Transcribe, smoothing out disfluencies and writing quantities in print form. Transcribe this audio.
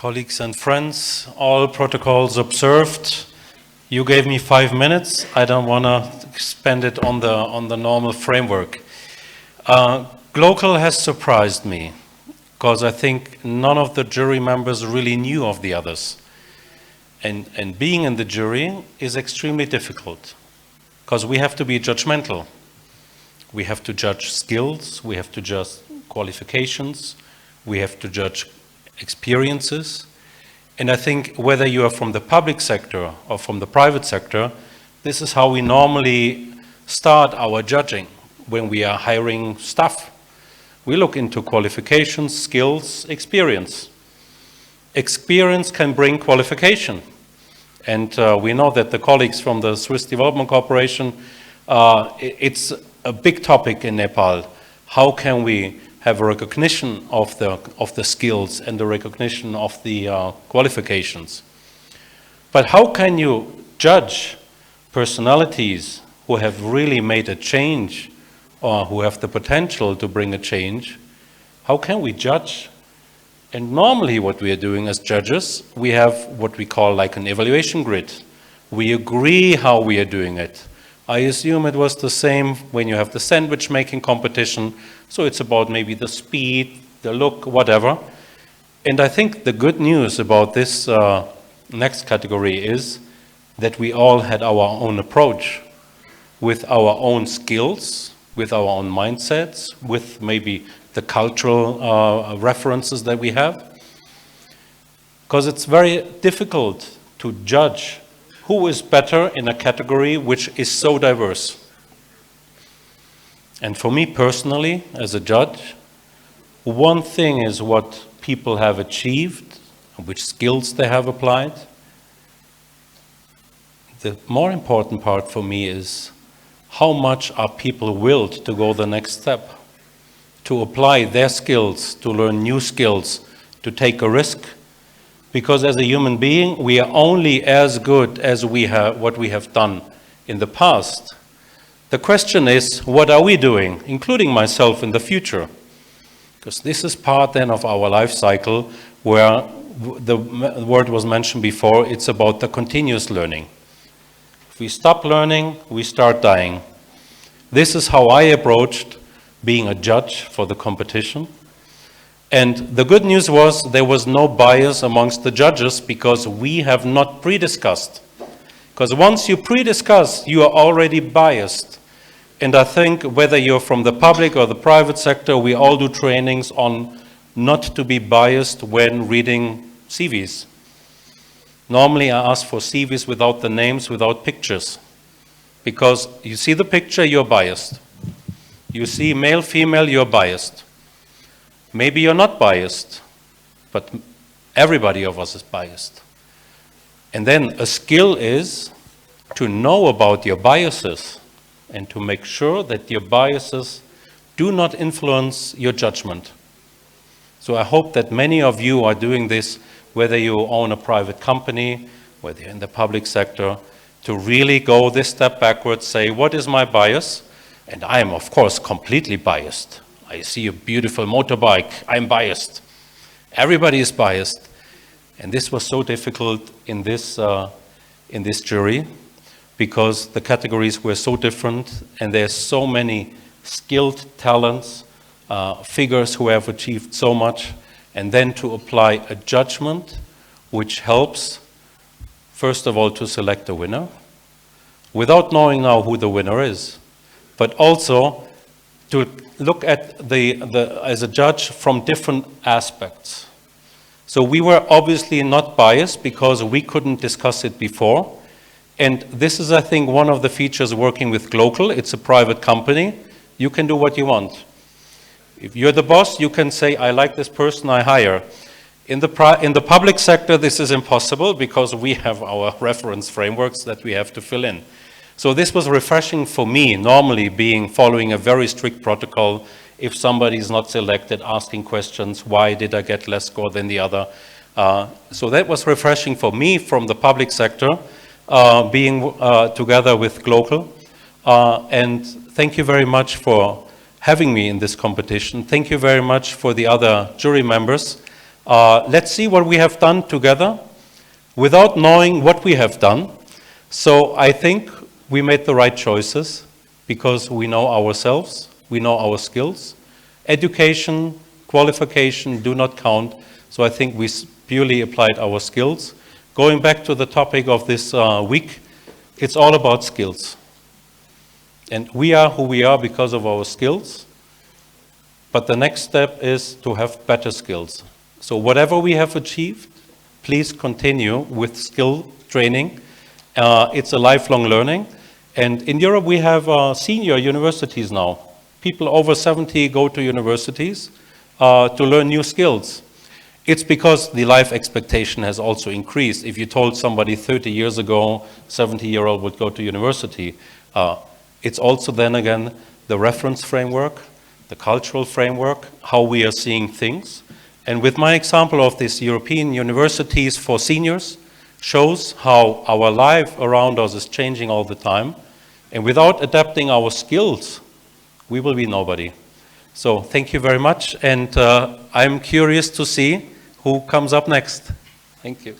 Colleagues and friends, all protocols observed. You gave me 5 minutes. I don't want to spend it on the normal framework. Global has surprised me because I think none of the jury members really knew of the others. And being in the jury is extremely difficult because we have to be judgmental. We have to judge skills, we have to judge qualifications, we have to judge experiences. And I think whether you are from the public sector or from the private sector, this is how we normally start our judging when we are hiring staff. We look into qualifications, skills, experience. Experience can bring qualification. And we know that the colleagues from the Swiss Development Corporation, it's a big topic in Nepal. How can we have a recognition of the skills and the recognition of the qualifications? But how can you judge personalities who have really made a change or who have the potential to bring a change? How can we judge? And normally what we are doing as judges, we have what we call like an evaluation grid. We agree how we are doing it. I assume it was the same when you have the sandwich making competition. So it's about maybe the speed, the look, whatever. And I think the good news about this next category is that we all had our own approach with our own skills, with our own mindsets, with maybe the cultural references that we have. Because it's very difficult to judge who is better in a category which is so diverse. And for me personally, as a judge, one thing is what people have achieved, which skills they have applied. The more important part for me is how much are people willed to go the next step, to apply their skills, to learn new skills, to take a risk. Because as a human being, we are only as good as what we have done in the past. The question is, what are we doing, including myself, in the future? Because this is part then of our life cycle where the word was mentioned before, it's about the continuous learning. If we stop learning, we start dying. This is how I approached being a judge for the competition. And the good news was there was no bias amongst the judges because we have not pre-discussed. Because once you pre-discuss, you are already biased. And I think whether you're from the public or the private sector, we all do trainings on not to be biased when reading CVs. Normally I ask for CVs without the names, without pictures. Because you see the picture, you're biased. You see male, female, you're biased. Maybe you're not biased, but everybody of us is biased. And then a skill is to know about your biases and to make sure that your biases do not influence your judgment. So I hope that many of you are doing this, whether you own a private company, whether you're in the public sector, to really go this step backwards, say, what is my bias? And I am, of course, completely biased. I see a beautiful motorbike, I'm biased. Everybody is biased. And this was so difficult in this jury because the categories were so different and there's so many skilled talents, figures who have achieved so much, and then to apply a judgment which helps, first of all, to select a winner, without knowing now who the winner is, but also to look at as a judge from different aspects. So we were obviously not biased because we couldn't discuss it before. And this is, I think, one of the features working with Global. It's a private company. You can do what you want. If you're the boss, you can say, I like this person, I hire. In the public sector, this is impossible because we have our reference frameworks that we have to fill in. So this was refreshing for me, normally following a very strict protocol. If somebody is not selected, asking questions, why did I get less score than the other? So that was refreshing for me from the public sector, being together with Global. And thank you very much for having me in this competition. Thank you very much for the other jury members. Let's see what we have done together without knowing what we have done. So I think we made the right choices because we know ourselves, we know our skills. Education, qualification do not count, so I think we purely applied our skills. Going back to the topic of this week, it's all about skills. And we are who we are because of our skills, but the next step is to have better skills. So whatever we have achieved, please continue with skill training. It's a lifelong learning. And in Europe, we have senior universities now. People over 70 go to universities to learn new skills. It's because the life expectation has also increased. If you told somebody 30 years ago, 70-year-old would go to university, it's also then again the reference framework, the cultural framework, how we are seeing things. And with my example of this European universities for seniors, shows how our life around us is changing all the time. And without adapting our skills, we will be nobody. So thank you very much. And I'm curious to see who comes up next. Thank you.